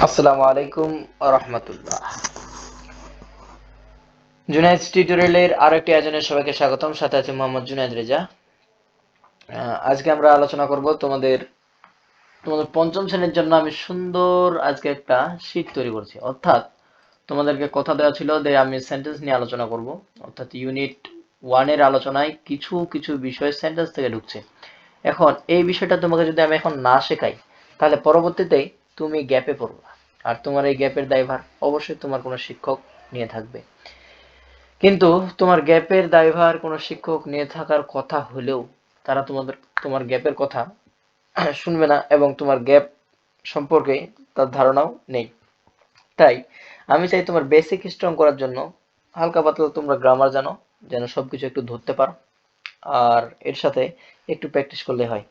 আসসালামু আলাইকুম রহমতুল্লাহ। জুনাইদ টিউটোরিয়ালের আরো একটি আয়োজনে সবাইকে স্বাগতম। সাথে আছে মোহাম্মদ জুনাইদ রেজা। আজকে আমরা আলোচনা করব তোমাদের তোমাদের পঞ্চম শ্রেণীর জন্য আমি সুন্দর আজকে একটা শীট তৈরি করছি। অর্থাৎ তোমাদেরকে কথা দেওয়া ছিল যে আমি সেন্টেন্স নিয়ে আলোচনা করব। অর্থাৎ ইউনিট 1 এর আলোচনায় কিছু কিছু বিষয় সেন্টেন্স থেকে ঢুকছে। এখন এই বিষয়টা তোমাকে যদি আমি এখন না শেখাই, তাহলে পরবর্তীতে তুমি গ্যাপে পড়বা। আর তোমার এই গ্যাপের দায়ভার অবশ্যই তোমার কোনো শিক্ষক নিয়ে থাকবে। কিন্তু তোমার গ্যাপের দায়ভার কোনো শিক্ষক নিয়ে থাকার কথা হলেও তারা তোমার গ্যাপের কথা শুনবে না এবং তোমার গ্যাপ সম্পর্কে তার ধারণাও নেই। তাই আমি চাই তোমার বেসিক স্ট্রং করার জন্য হালকা পাতলা তোমরা গ্রামার জানো, যেন সবকিছু একটু ধরতে পারো, আর এর সাথে একটু প্র্যাকটিস করলে হয়।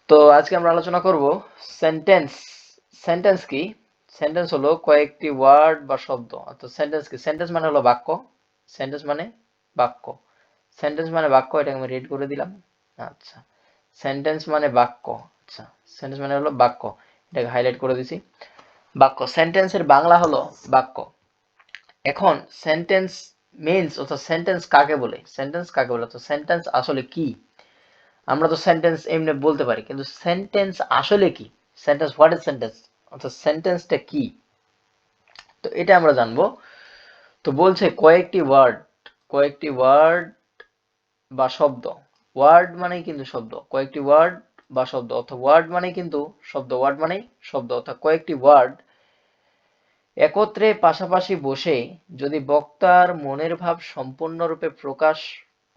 তো আজকে আমরা আলোচনা করব সেন্টেন্স। সেন্টেন্স কি? সেন্টেন্স হলো কয়েকটি ওয়ার্ড বা শব্দ। অর্থাৎ সেন্টেন্স কি? সেন্টেন্স মানে হলো বাক্য। সেন্টেন্স মানে বাক্য। সেন্টেন্স মানে বাক্য, এটাকে আমি রেড করে দিলাম। আচ্ছা, সেন্টেন্স মানে বাক্য। আচ্ছা, সেন্টেন্স মানে হলো বাক্য, এটাকে হাইলাইট করে দিছি। বাক্য, সেন্টেন্সের বাংলা হলো বাক্য। এখন সেন্টেন্স মিন্স, অর্থাৎ সেন্টেন্স কাকে বলে? সেন্টেন্স কাকে বলে? তো সেন্টেন্স আসলে কি? আমরা তো সেন্টেন্স এমনি বলতে পারি, কিন্তু সেন্টেন্স আসলে কি? সেন্টেন্স, হোয়াট ইজ সেন্টেন্স, অর্থাৎ সেন্টেন্সটা কি? তো এটা আমরা জানবো। তো বলছে কয়েকটি ওয়ার্ড, কয়েকটি ওয়ার্ড বা শব্দ। ওয়ার্ড মানেই কিন্তু শব্দ, কয়েকটি ওয়ার্ড বা শব্দ, অর্থাৎ ওয়ার্ড মানেই কিন্তু শব্দ, ওয়ার্ড মানেই শব্দ, অর্থাৎ কয়েকটি ওয়ার্ড একত্রে পাশাপাশি বসে যদি বক্তার মনের ভাব সম্পূর্ণরূপে প্রকাশ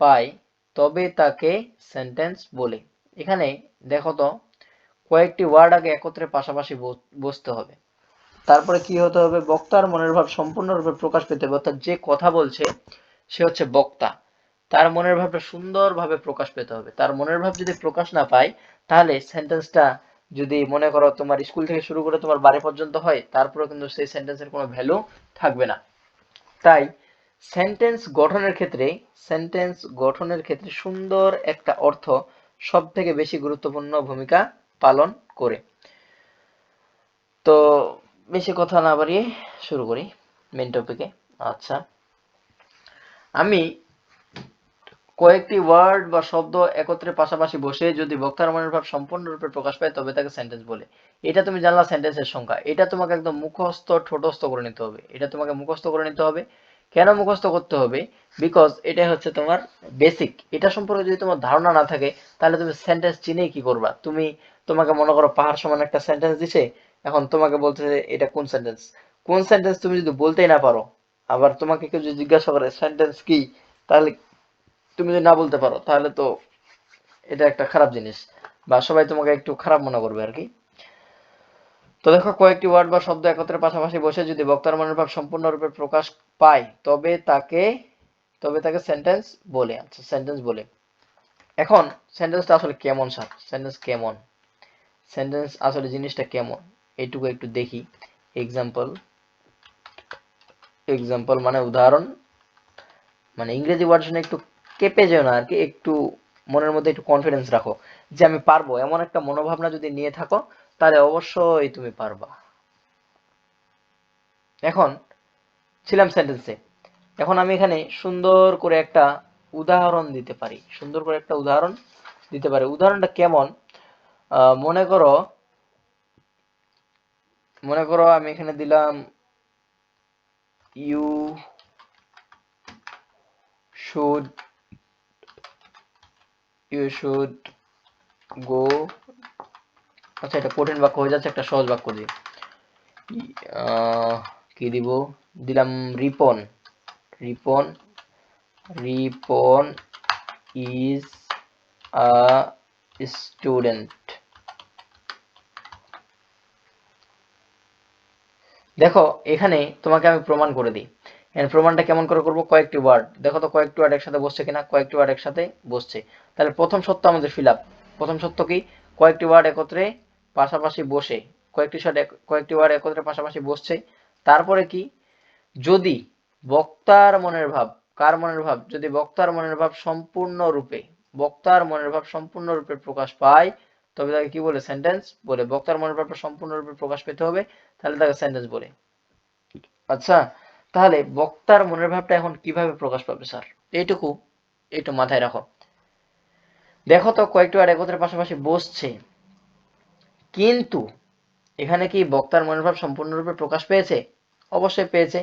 পায়, তবে তাকে সেন্টেন্স বলে। এখানে দেখো তো, কয়েকটি ওয়ার্ড আগে একত্রে পাশাপাশি বসতে হবে, তারপরে কি হতে হবে? বক্তার মনের ভাব সম্পূর্ণরূপে প্রকাশ পেতে হবে, অর্থাৎ যে কথা বলছে সে হচ্ছে বক্তা, তার মনের ভাবটা সুন্দরভাবে প্রকাশ পেতে হবে। তার মনের ভাব যদি প্রকাশ না পায়, তাহলে সেন্টেন্সটা যদি মনে করো তোমার স্কুল থেকে শুরু করে তোমার বাড়ি পর্যন্ত হয়, তারপরেও কিন্তু সেই সেন্টেন্সের কোনো ভ্যালু থাকবে না। তাই সেন্টেন্স গঠনের ক্ষেত্রে, সেন্টেন্স গঠনের ক্ষেত্রে সুন্দর একটা অর্থ সব থেকে বেশি গুরুত্বপূর্ণ ভূমিকা পালন করে। তো বেশি কথা না বাড়িয়ে শুরু করি মেন টপিকে। আচ্ছা, আমি কয়েকটি ওয়ার্ড বা শব্দ একত্রে পাশাপাশি বসে যদি বক্তার মনের ভাব সম্পূর্ণরূপে প্রকাশ পায়, তবে তাকে সেন্টেন্স বলে। এটা তুমি জানলা সেন্টেন্সের সংখ্যা। এটা তোমাকে একদম মুখস্থ ঠোঁটস্থ করে নিতে হবে। এটা তোমাকে মুখস্থ করে নিতে হবে। কেন মুখস্থ করতে হবে? বিকজ এটা হচ্ছে তোমার বেসিক। এটা সম্পর্কে যদি তোমার ধারণা না থাকে, তাহলে তুমি সেন্টেন্স চিনেই কি করবা? তোমাকে মনে করো পাহাড় সমান একটা সেন্টেন্স দিছে, এখন তোমাকে বলতেছে এটা কোন সেন্টেন্স। কোন সেন্টেন্স তুমি যদি বলতেই না পারো, আবার তোমাকে কেউ যদি জিজ্ঞাসা করে সেন্টেন্স কি, তাহলে তুমি যদি না বলতে পারো, তাহলে তো এটা একটা খারাপ জিনিস, বা সবাই তোমাকে একটু খারাপ মনে করবে আর কি। তো দেখো, কয়েকটি ওয়ার্ড বা শব্দ একত্রে পাশাপাশি বসে যদি বক্তার মনের ভাব সম্পূর্ণরূপে প্রকাশ পায়, তবে তাকে সেন্টেন্স বলে। আচ্ছা, সেন্টেন্স বলে। এখন সেন্টেন্সটা আসলে কেমন স্যার? সেন্টেন্স কেমন? সেন্টেন্স আসলে জিনিসটা কেমন এইটুকু একটু দেখি। এক্সাম্পল, এক্সাম্পল মানে উদাহরণ। মানে ইংরেজি ভার্সনে একটু কেঁপে যেও না আর কি, একটু মনের মধ্যে একটু কনফিডেন্স রাখো যে আমি পারবো, এমন একটা মনোভাবনা যদি নিয়ে থাকো, তাহলে অবশ্যই তুমি পারবা। এখন ছিলাম সেন্টেন্সে, এখন আমি এখানে সুন্দর করে একটা উদাহরণ দিতে পারি, সুন্দর করে একটা উদাহরণ দিতে পারি। উদাহরণটা কেমন? মনে করো, আমি এখানে দিলাম you should, you should go. আচ্ছা, এটা কঠিন বাক্য হয়ে যাচ্ছে, একটা সহজ বাক্য দিই। কি দিব? দিলাম Ripon. Ripon, Ripon is a student. দেখো, এখানে তোমাকে আমি প্রমাণ করে দিই। এর প্রমাণটা কেমন করে করব? কয়েকটি ওয়ার্ড দেখো তো, কয়েকটি ওয়ার্ড একসাথে বসছে কিনা? কয়েকটি ওয়ার্ড একসাথে বসছে। তাহলে প্রথম সত্য আমাদের ফিল আপ। প্রথম সত্য কি? কয়েকটি ওয়ার্ড একত্রে পাশাপাশি বসে, কয়েকটি ওয়ার্ড একত্রে পাশাপাশি বসছে। তারপরে কি? যদি বক্তার মনের ভাব, কার মনের ভাব? যদি বক্তার মনের ভাব সম্পূর্ণরূপে প্রকাশ পায়, তবে তাকে কি বলে? সেন্টেন্স বলে। বক্তার মনের ভাবটা সম্পূর্ণরূপে প্রকাশ পেতে হবে, তাহলে তাকে সেন্টেন্স বলে। আচ্ছা, তাহলে বক্তার মনের ভাবটা এখন কিভাবে প্রকাশ পাবে স্যার? এইটুকু একটু মাথায় রাখো। দেখো তো কয়েকটি ওয়ার্ড একত্রের পাশাপাশি বসছে, কিন্তু এখানে কি বক্তার মনের ভাব সম্পূর্ণরূপে প্রকাশ পেয়েছে? অবশ্যই পেয়েছে,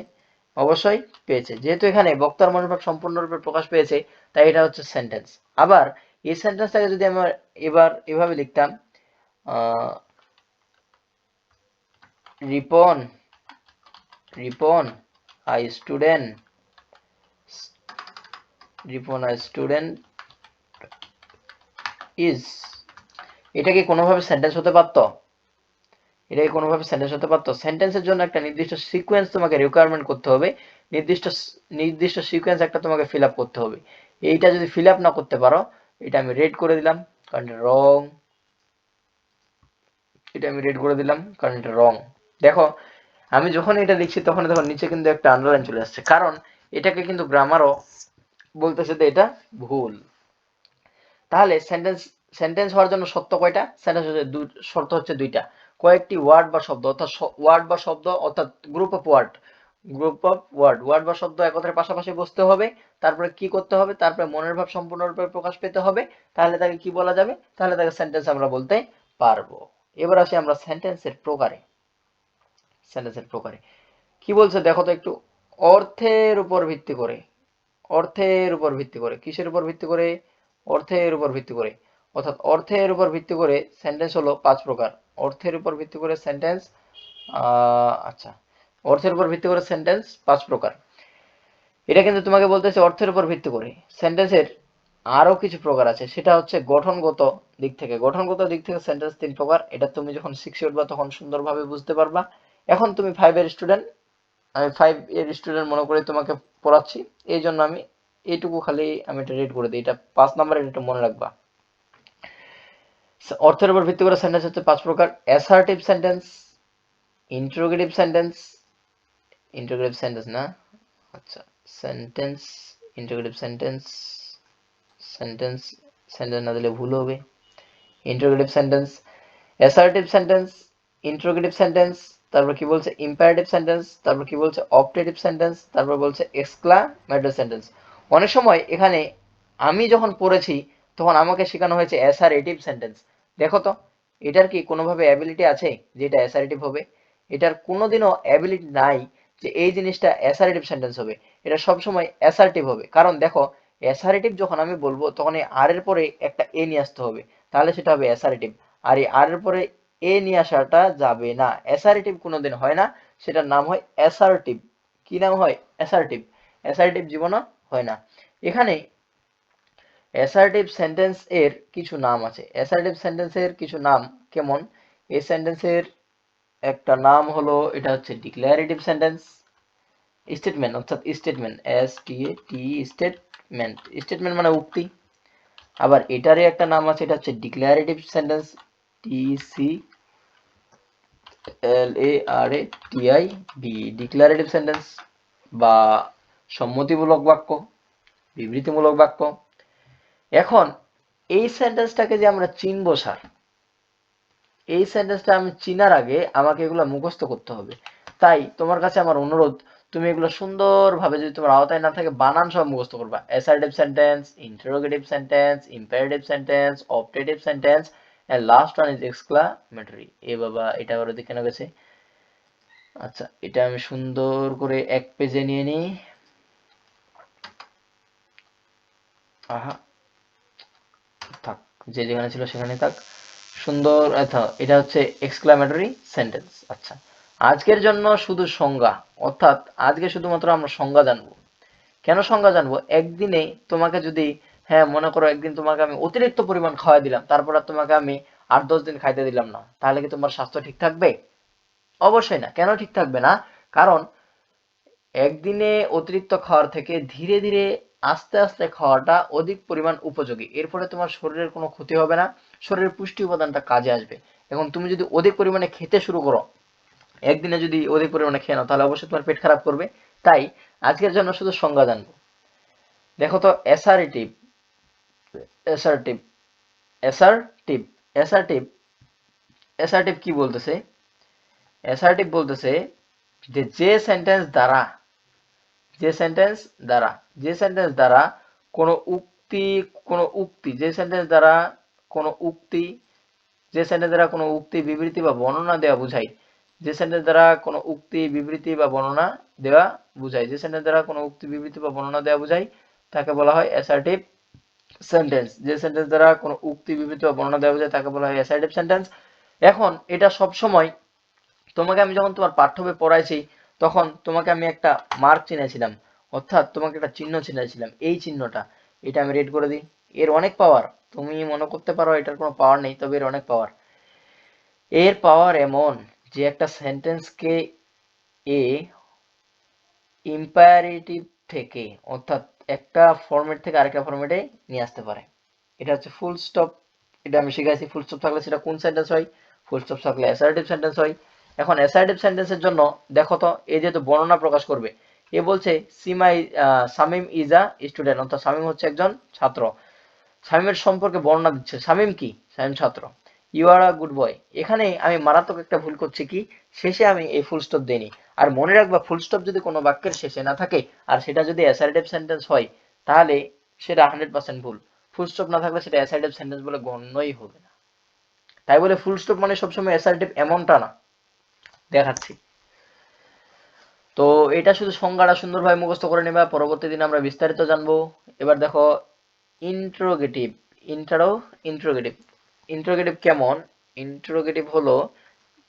অবশ্যই পেয়েছে। যেহেতু এখানে বক্তার মনের ভাব সম্পূর্ণরূপে প্রকাশ পেয়েছে, তাই এটা হচ্ছে সেন্টেন্স। আবার এই সেন্টেন্সটাকে যদি আমরা এবার এভাবে লিখতাম, Ripon Ripon I student, Ripon I student is, এটা কি কোনোভাবে সেন্টেন্স হতে পারতো? এটা কি কোনোভাবে সেন্টেন্স হতে পারতো? সেন্টেন্সের জন্য একটা নির্দিষ্ট সিকোয়েন্স তোমাকে রিকোয়ারমেন্ট করতে হবে, নির্দিষ্ট নির্দিষ্ট সিকোয়েন্স একটা তোমাকে ফিল আপ করতে হবে। এইটা যদি ফিল আপ না করতে পারো, এটা আমি রেড করে দিলাম, কারণ এটা রং। এটা আমি রেড করে দিলাম, কারণ এটা রং। দেখো, আমি যখন এটা লিখছি তখন দেখো নিচে কিন্তু একটা আন্ডারলাইন চলে আসছে, কারণ এটাকে কিন্তু গ্রামারও বলতেছে যে এটা ভুল। তাহলে সেন্টেন্স সেন্টেন্স হওয়ার জন্য শর্ত কয়টা? সেন্টেন্স হচ্ছে শর্ত হচ্ছে দুইটা। কয়েকটি ওয়ার্ড বা শব্দ, অর্থাৎ ওয়ার্ড বা শব্দ, অর্থাৎ গ্রুপ অফ ওয়ার্ড, ওয়ার্ড বা শব্দ একত্রের পাশাপাশি বসতে হবে। তারপরে কি করতে হবে? তারপরে মনের ভাব সম্পূর্ণরূপে প্রকাশ পেতে হবে। তাহলে তাকে কি বলা যাবে? তাহলে তাকে সেন্টেন্স আমরা বলতে পারবো। এবার আসি আমরা সেন্টেন্সের প্রকারে। সেন্টেন্সের প্রকারে কি বলছে দেখো তো একটু। অর্থের উপর ভিত্তি করে, অর্থের উপর ভিত্তি করে, কিসের উপর ভিত্তি করে? অর্থের উপর ভিত্তি করে। অর্থাৎ অর্থের উপর ভিত্তি করে সেন্টেন্স হলো 5 প্রকার। অর্থের উপর ভিত্তি করে সেন্টেন্স, আচ্ছা, অর্থের উপর ভিত্তি করে সেন্টেন্স 5 প্রকার। এটা কিন্তু তোমাকে বলতেছে অর্থের উপর ভিত্তি করে। সেন্টেন্সের আরো কিছু প্রকার আছে, সেটা হচ্ছে গঠনগত দিক থেকে। গঠনগত দিক থেকে সেন্টেন্স 3 প্রকার। এটা তুমি যখন 6 উঠবা তখন সুন্দরভাবে বুঝতে পারবা। এখন তুমি 5 এর স্টুডেন্ট, আমি 5 এর স্টুডেন্ট মনে করে তোমাকে পড়াচ্ছি, এই জন্য আমি এইটুকু খালি আমি এটা রেড করে দিই। এটা 5 নাম্বারের, এটা মনে রাখবা। অর্থের উপর ভিত্তি করে সেন্টেন্স হচ্ছে 5 প্রকার। Assertive sentence, interrogative sentence, interrogative sentence না, আচ্ছা, sentence, interrogative sentence, sentence, sentence না দিলে ভুল হবে। Interrogative sentence, assertive sentence, interrogative sentence, তারপর কি বলছে? ইম্পারেটিভ সেন্টেন্স, তারপর কি বলছে? অপটেটিভ সেন্টেন্স, তারপর বলছে এক্সক্লামেটরি সেন্টেন্স। অনেক সময় এখানে আমি যখন পড়েছি তখন আমাকে শেখানো হয়েছে অ্যাসারেটিভ সেন্টেন্স। দেখো তো, এটার কি কোনোভাবে অ্যাবিলিটি আছে যে এটা অ্যাসারেটিভ হবে? এটার কোনোদিনও অ্যাবিলিটি নাই যে এই জিনিসটা অ্যাসারেটিভ সেন্টেন্স হবে। এটা সবসময় অ্যাসার্টিভ হবে। কারণ দেখো, অ্যাসারেটিভ যখন আমি বলবো তখন এই আর এর পরে একটা এ নিয়ে আসতে হবে, তাহলে সেটা হবে অ্যাসারেটিভ। আর এই আর এর পরে এ নিয়ে আসাটা যাবে না, অ্যাসারেটিভ কোনোদিন হয় না, সেটার নাম হয় অ্যাসার্টিভ। কি নাম হয়? অ্যাসার্টিভ। অ্যাসার্টিভ জীবনও হয় না। এখানে অ্যাসার্টিভ সেন্টেন্স এর কিছু নাম আছে। অ্যাসার্টিভ সেন্টেন্সের কিছু নাম কেমন? এই সেন্টেন্সের একটা নাম হলো, এটা হচ্ছে ডিক্লারেটিভ সেন্টেন্স, স্টেটমেন্ট, অর্থাৎ statement, S T A T, statement, statement মানে উক্তি। আবার এটারই একটা নাম আছে, এটা হচ্ছে declarative sentence, T C L A R A T I V, declarative sentence বা সম্মতিমূলক বাক্য, বিবৃতিমূলক বাক্য। এখন এই সেন্টেন্সটাকে যে আমরা চিনবো স্যার, এই সেন্টেন্সটা আমি চিনার আগে আমাকে এগুলো মুখস্থ করতে হবে। তাই তোমার কাছে আমার অনুরোধ, তুমি এগুলো সুন্দরভাবে, যদি তোমার আওতায় না থাকে, বানান সব মুখস্থ করবা। Assertive sentence, interrogative sentence, imperative sentence, optative sentence, and last one is exclamatory. এ বাবা, এটা আবার ওদিকে কেন গেছে? আচ্ছা, এটা আমি সুন্দর করে এক পেজে নিয়ে নিই। আহা, থাক, যে যেখানে ছিল সেখানে থাক। সুন্দর। আচ্ছা, এটা হচ্ছে এক্সক্লামেটরি সেন্টেন্স। আচ্ছা, আজকের জন্য শুধু সংজ্ঞা, অর্থাৎ আজকে শুধুমাত্র আমরা সংজ্ঞা জানবো। কেন সংজ্ঞা জানবো? একদিনে তোমাকে যদি, হ্যাঁ মনে করো একদিন তোমাকে আমি অতিরিক্ত পরিমাণ খাওয়াই দিলাম, তারপর আর তোমাকে আমি 8-10 দিন খাইতে দিলাম না, তাহলে কি তোমার স্বাস্থ্য ঠিক থাকবে? অবশ্যই না। কেন ঠিক থাকবে না? কারণ একদিনে অতিরিক্ত খাওয়ার থেকে ধীরে ধীরে আস্তে আস্তে খাওয়াটা অধিক পরিমাণ উপযোগী। এর ফলে তোমার শরীরের কোনো ক্ষতি হবে না, শরীরের পুষ্টি উপাদানটা কাজে আসবে। এখন তুমি যদি অধিক পরিমাণে খেতে শুরু করো, একদিনে যদি অধিক পরিমাণে খেয়ে নাও, তাহলে অবশ্যই তোমার পেট খারাপ করবে। তাই আজকের জন্য শুধু সংজ্ঞা জানবো। দেখো তো, assertive, assertive, assertive, assertive assertive কি বলতেছে? অ্যাসার্টিভ বলতেছে যে যে সেন্টেন্স দ্বারা যে সেন্টেন্স দ্বারা কোনো উক্তি কোনো উক্তি যে সেন্টেন্স দ্বারা কোনো উক্তি যে সেন্টেন্স দ্বারা কোনো উক্তি বিবৃতি বা বর্ণনা দেওয়া বোঝায় যে সেন্টেন্স দ্বারা কোনো উক্তি বিবৃতি বা বর্ণনা দেওয়া বোঝায় যে সেন্টেন্স দ্বারা কোনো উক্তি বিবৃতি বা বর্ণনা দেওয়া বোঝায় তাকে বলা হয় অ্যাসার্টিভ সেন্টেন্স। যে সেন্টেন্স দ্বারা কোনো উক্তি বিবৃতি বা বর্ণনা দেওয়া বোঝায় তাকে বলা হয় অ্যাসার্টিভ সেন্টেন্স। এখন এটা সব সময় তোমাকে আমি যখন তোমার পাঠ্য বই পড়াইছি তখন তোমাকে আমি একটা মার্ক চিনেছিলাম, অর্থাৎ তোমাকে একটা চিহ্ন চিনেছিলাম, এই চিহ্নটা এটা আমি রেড করে দিই। এর অনেক পাওয়ার, তুমি মনে করতে পারো এটার কোনো পাওয়ার নেই, তবে এর অনেক পাওয়ার। এর পাওয়ার এমন যে একটা সেন্টেন্সকে এ ইম্পারেটিভ থেকে অর্থাৎ একটা ফরম্যাট থেকে আরেকটা ফরম্যাটে নিয়ে আসতে পারে। এটা হচ্ছে ফুল স্টপ, এটা আমি শিখাইছি। ফুল স্টপ থাকলে সেটা কোন সেন্টেন্স হয়? ফুল স্টপ থাকলে অ্যাসার্টিভ সেন্টেন্স হয়। এখন অ্যাসার্টিভ সেন্টেন্সের জন্য দেখো তো, এই যেহেতু বর্ণনা প্রকাশ করবে, এ বলছে সামিম ইজ আ স্টুডেন্ট, অর্থাৎ সামিম হচ্ছে একজন ছাত্র। শামীমের সম্পর্কে বর্ণনা দিচ্ছে। শামীম কি? শামীম ছাত্র। You are a good boy. এখানে আমি মারাত্মক একটা ভুল করছি কি, শেষে আমি এই ফুল স্টপ দেইনি। আর মনে রাখবা, ফুল স্টপ যদি কোনো বাক্যের শেষে না থাকে আর সেটা যদি অ্যাসার্টিভ সেন্টেন্স হয় তাহলে সেটা 100% ভুল। ফুল স্টপ না থাকলে সেটা অ্যাসার্টিভ সেন্টেন্স বলে গণ্যই হবে না। তাই বলে ফুল স্টপ মানে সবসময় অ্যাসার্টিভ এমনটা না, দেখাচ্ছি। তো এটা শুধু সংজ্ঞাটা সুন্দরভাবে মুখস্থ করে নেবা, পরবর্তী দিন আমরা বিস্তারিত জানবো। এবার দেখো ইন্টারোগেটিভ। ইন্টারোগেটিভ ইন্টারোগেটিভ কেমন? ইন্টারোগেটিভ হলো,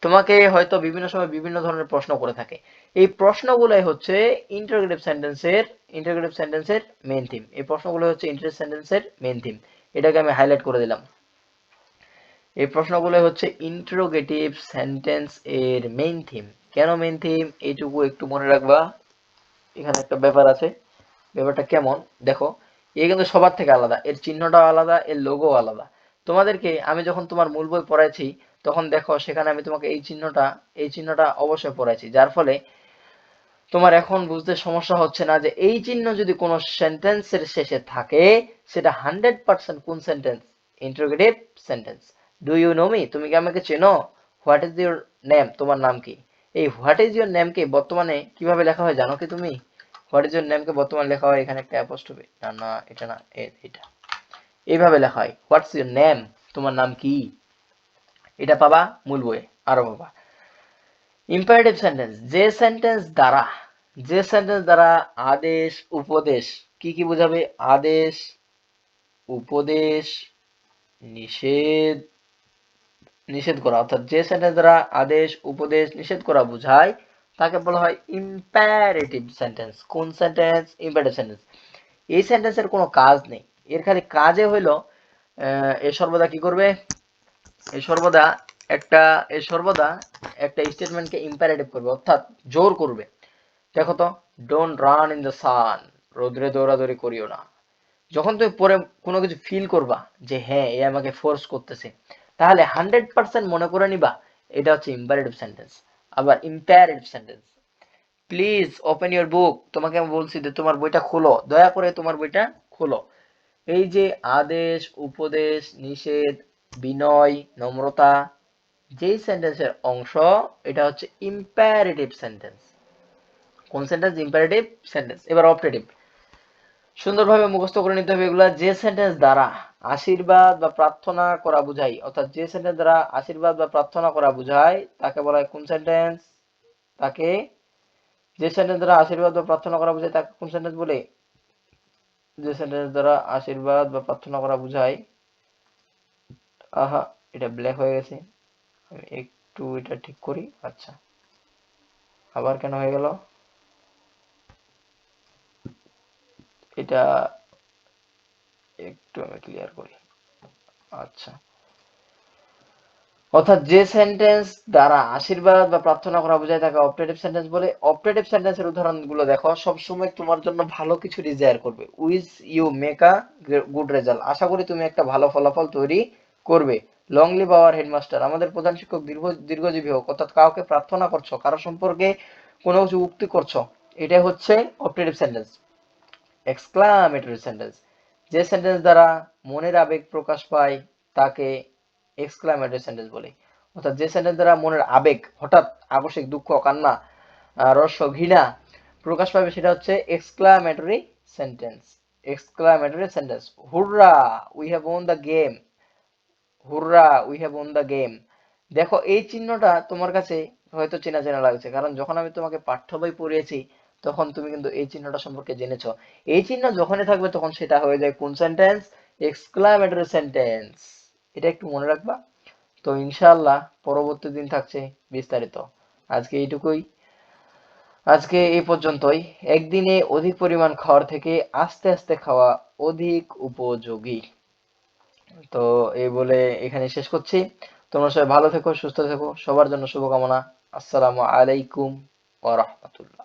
তোমাকে হয়তো বিভিন্ন সময় বিভিন্ন ধরনের প্রশ্ন করে থাকে। এই প্রশ্নগুলোই হচ্ছে ইন্টারোগেটিভ সেন্টেন্সের মেইন থিম। এই প্রশ্নগুলো হচ্ছে ইন্টারোগেটিভ সেন্টেন্সের মেইন থিম। এটাকে আমি হাইলাইট করে দিলাম। এই প্রশ্নগুলো হচ্ছে ইন্টারোগেটিভ সেন্টেন্স এর মেইন থিম। কেন মেইন থিম এইটুকু একটু মনে রাখবা। এখানে একটা ব্যাপার আছে। ব্যাপারটা কেমন দেখো, এ কিন্তু সবার থেকে আলাদা, এর চিহ্নটাও আলাদা, এর লোগো আলাদা। তোমাদেরকে আমি যখন তোমার মূল বই পড়াইছি তখন দেখো সেখানে আমি তোমাকে এই চিহ্নটা অবশ্যই পড়াইছি, যার ফলে তোমার এখন বুঝতে সমস্যা হচ্ছে না যে এই চিহ্ন যদি কোনো সেন্টেন্সের শেষে থাকে সেটা 100% কোন sentence? Interrogative sentence. Do you know me? তুমি কি আমাকে চেনো? What is your name? তোমার নাম কি? এই হোয়াট ইজ ইউর নেম কে বর্তমানে কিভাবে লেখা হয় জানো কি তুমি? হোয়াট ইজ ইউর নেম কে বর্তমানে লেখা হয় এখানে একটা অ্যাপোস্ট্রফি, না না এটা না, এটা এইভাবে লেখা হয়, হোয়াটস ইউর নেম? তোমার নাম কি? এটা পাবা মূল বইয়ে, আরো পাবা। ইম্পারেটিভ সেন্টেন্স, যে সেন্টেন্স দ্বারা আদেশ উপদেশ, কি কি বোঝাবে? আদেশ উপদেশ নিষেধ নিষেধ করা, অর্থাৎ যে সেন্টেন্স দ্বারা আদেশ উপদেশ নিষেধ করা বোঝায় তাকে বলা হয় ইম্পারেটিভ সেন্টেন্স। কোন সেন্টেন্স? Imperative sentence. এই সেন্টেন্সের কোনো কাজ নেই, এর খালি কাজে হইলো এ সর্বদা কি করবে? এ সর্বদা একটা এ সর্বদা একটা স্টেটমেন্টকে ইম্পারেটিভ করবে, অর্থাৎ জোর করবে। দেখো তো, don't run in the sun, রোদ্রে দৌড়াদৌড়ি করিও না। যখন তুমি পরে কোনো কিছু ফিল করবা যে হ্যাঁ এ আমাকে ফোর্স করতেছে, তাহলে 100% মনে করে নিবা এটা হচ্ছে ইম্পারেটিভ সেন্টেন্স। আবার imperative sentence, please open your book, তোমাকে আমি বলছি যে তোমার বইটা খোলো, দয়া করে তোমার বইটা খোলো। এই যে আদেশ উপদেশ নিষেধ বিনয় নম্রতা, যেই সেন্টেন্সের অংশ, এটা হচ্ছে ইম্পারেটিভ সেন্টেন্স। কোন সেন্টেন্স? Imperative sentence. এবার অপটেটিভ, সুন্দরভাবে মুখস্থ করে নিতে হবে এগুলা। যে সেন্টেন্স দ্বারা আশীর্বাদ বা প্রার্থনা করা বোঝায়, অর্থাৎ যে সেন্টেন্স দ্বারা আশীর্বাদ বা প্রার্থনা করা বোঝায় তাকে বলা হয় কোন সেন্টেন্স? তাকে যে সেন্টেন্স দ্বারা আশীর্বাদ বা প্রার্থনা করা বোঝায় তাকে কোন সেন্টেন্স বলে? যে সেন্টেন্স দ্বারা আশীর্বাদ বা প্রার্থনা করা বোঝায়, আহা এটা ব্ল্যাক হয়ে গেছে, আমি একটু এটা ঠিক করি। আচ্ছা, আবার কেন হয়ে গেল এটা? একটু আমি ক্লিয়ার করি। আচ্ছা, অর্থাৎ যে সেন্টেন্স দ্বারা আশীর্বাদ বা প্রার্থনা করা বোঝায় তাকে অপটেটিভ সেন্টেন্স বলে। অপটেটিভ সেন্টেন্সের উদাহরণগুলো দেখো, সবসময় তোমার জন্য ভালো কিছু ডিজায়ার করবে। Wish you make a good result, আশা করি তুমি একটা ভালো ফলাফল তৈরি করবে। লং লিভ আওয়ার হেডমাস্টার, আমাদের প্রধান শিক্ষক দীর্ঘজীবী হোক, অর্থাৎ কাউকে প্রার্থনা করছো, কারো সম্পর্কে কোনো কিছু উক্তি করছো, এটাই হচ্ছে অপটেটিভ সেন্টেন্স। এক্সক্লামেটরি সেন্টেন্স, যে সেন্টেন্স দ্বারা মনের আবেগ প্রকাশ পায় তাকে এক্সক্লামেটরি সেন্টেন্স বলি। অর্থাৎ যে সেন্টেন্স দ্বারা মনের আবেগ, হঠাৎ আকস্মিক দুঃখ, কান্না, রস্য, ঘৃণা প্রকাশ পাবে সেটা হচ্ছে exclamatory sentence. Exclamatory sentence. হুররা, we have won the game. হুররা, we have won the game. দেখো এই চিহ্নটা তোমার কাছে হয়তো চেনা চেনা লাগছে, কারণ যখন আমি তোমাকে পাঠ্য বই পড়িয়েছি তখন তুমি কিন্তু এই চিহ্নটা সম্পর্কে জেনেছো। এই চিহ্ন যখনই থাকবে তখন সেটা হয়ে যায় কোন সেন্টেন্স? Exclamatory sentence. এটা একটু মনে রাখবা। তো ইনশাআল্লাহ পরবর্তী দিন থাকছে বিস্তারিত। আজকে এইটুকুই। আজকে এই পর্যন্তই। একদিনে অধিক পরিমাণ খাওয়ার থেকে আস্তে আস্তে খাওয়া অধিক উপযোগী। তো এই বলে এখানে শেষ করছি। তোমরা সবাই ভালো থেকো, সুস্থ থেকো, সবার জন্য শুভকামনা। আসসালামু আলাইকুম ওয়া রাহমাতুল্লাহ।